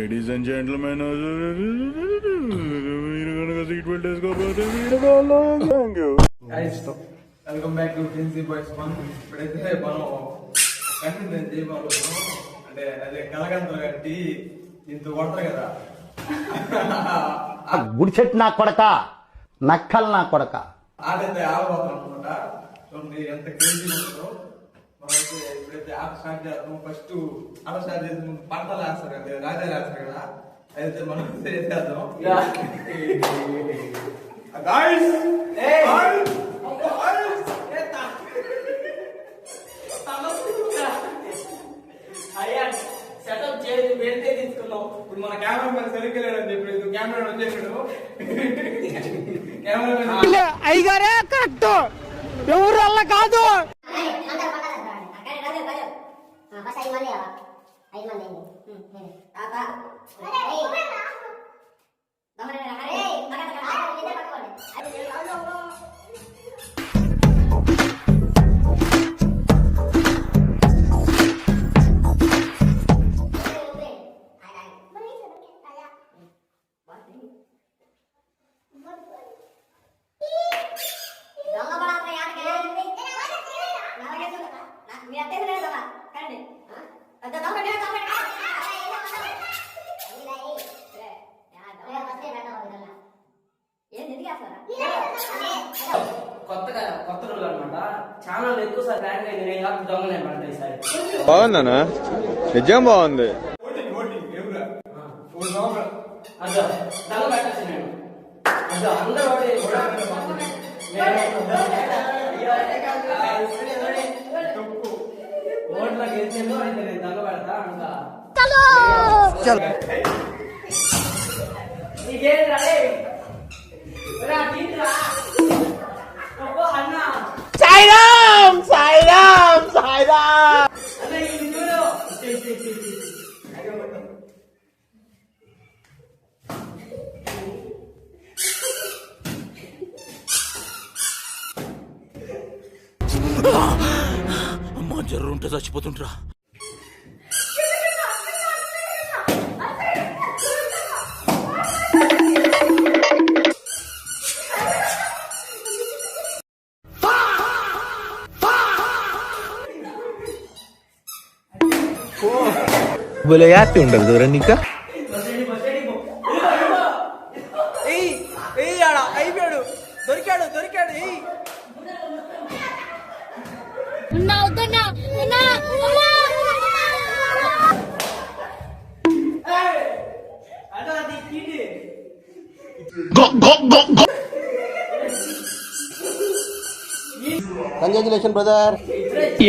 Ladies and gentlemen, మీరు కనుక seat belt వేసుకోకపోతే welcome back to Princy boys one. ఇప్పుడైతే మనం కంటెంట్ చేయబోతున్నాం. అంటే అదే కలగంతలు కట్టి ఇంత కొడతారు కదా, గుడి చెట్టు నా కొడక, నక్కలు నా కొడక ఆడైతే ఆడబోతాం అనమాట. చూడండి ఎంత క్రేజీ ఉంటుందో. మనమైతే ఇప్పుడైతే ఆట స్టార్ట్ చేస్తాం. ఫస్ట్ ఆట స్టార్ట్ చేసే ముందు పంటలు వేస్తారు కదా, రాజాలు వేస్తారు కదా, అయితే మనం చేసేద్దాం. సెటప్ చేసి వెళ్తే తీసుకున్నాం. ఇప్పుడు మన కెమెరామెన్ సరిగ్గా లేడని చెప్పి కెమెరా వచ్చేసాడు. కెమెరామెన్ అయ్యగారే కరెక్ట్, ఎవరు వల్ల కాదు. కొత్త రూల్ అనమాట. ఛానల్ ఎక్కువ సార్ బ్యాన్ అయింది. నేను కాదు దొంగలే పడతాయి సార్. బాగుందనా? నిజం బాగుంది. అదో దొంగ పెట్టచ్చు నేను. అదో అందరూ ఓట్ల గెలిచిందో అయితే నేను దొంగ పెడతా అంతా. నీకేం రాలే అన్నా. సాయిరామ్ సాయిరామ్ సాయిరామ్. అమ్మా జర్రు ఉంటే చచ్చిపోతుంటరా. बोले याद ఉండదు కదా నీకా? అయిపోయాడు, దొరికాడు దొరికాడు. Congratulation brother.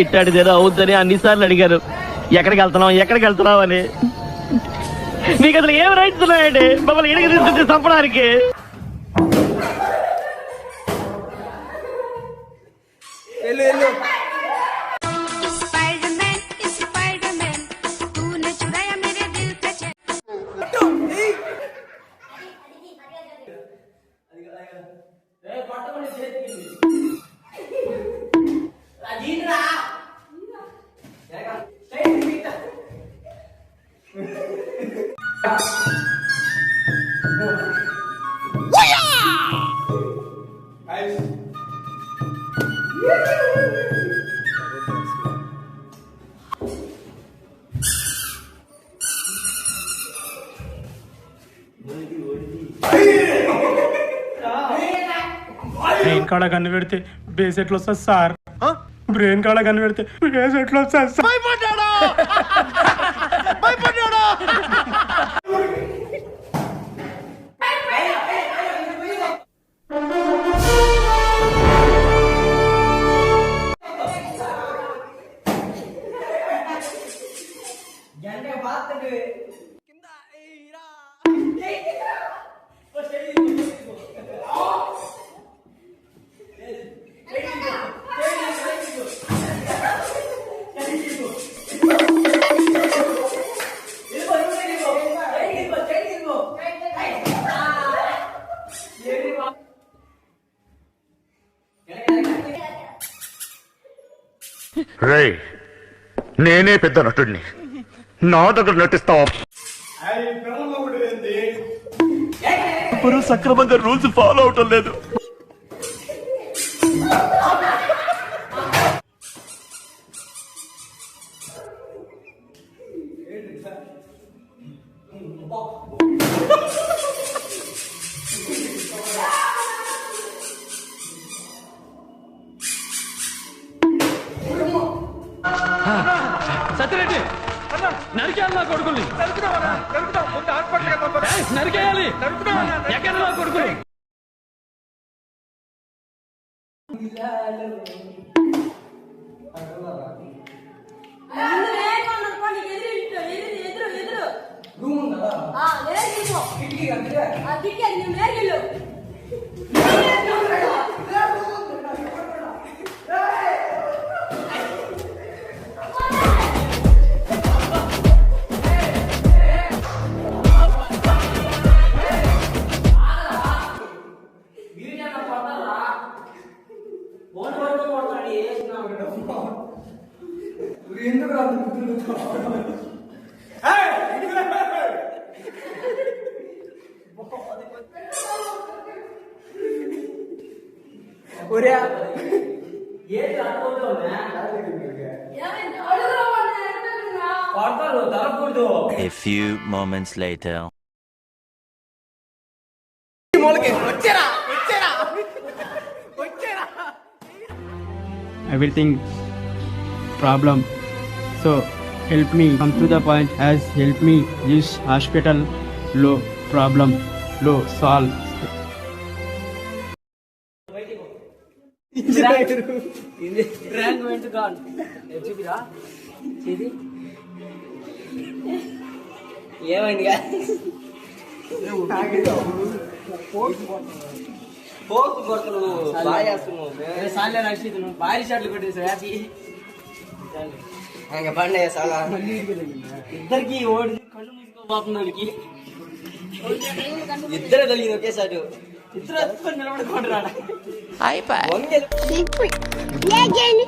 ఇట్టాడిదేదో అవుద్దని అన్నిసార్లు అడిగారు, ఎక్కడికి వెళ్తున్నావు అని. మీకు అసలు ఏం రైట్స్ ఉన్నాయండి మమ్మల్ని ఇడికి తీసుకొచ్చి చంపడానికి? బ్రెయిన్ కాడ కన్ను పెడితే బేస్ ఎట్లా వస్తుంది సార్? బ్రెయిన్ కాడ కన్ను పెడితే బేస్ ఎట్లా వస్తుంది సార్? రేయ్, నేనే పెద్ద నటుడిని, నా దగ్గర నటిస్తావా? అవి పిల్లలు ఒకటి ఏంది ఎవరు సక్రమంగా రూల్స్ ఫాలో అవటం లేదు. సత్యరెడ్డి నరికేయాలి నా కొడుకుల్ని, నరికేయాలి ఎక్కడ నా కొడుకులు. ఎందుకు A few moments later. Everything problem. So help me come to the point. Has help me this hospital low problem low solve. Rank went gone చూపిరా ఇది ఏమైంది పోస్ట్ కొడుతున్నావు బాగా చేస్తున్నావు సాలే రక్షిత్ నువ్వు భారీ షాట్లు కొట్టేసావు హ్యాపీ ఇంకా పండే చాలా ఇద్దరికి ఓడి కళ్ళు మూసుకోబోతున్నోడికి ఇద్దరే కలిగింది ఒకేసారి ఇద్దరు నిలబడుకుంటున్నాడు Secret. Yeah, again,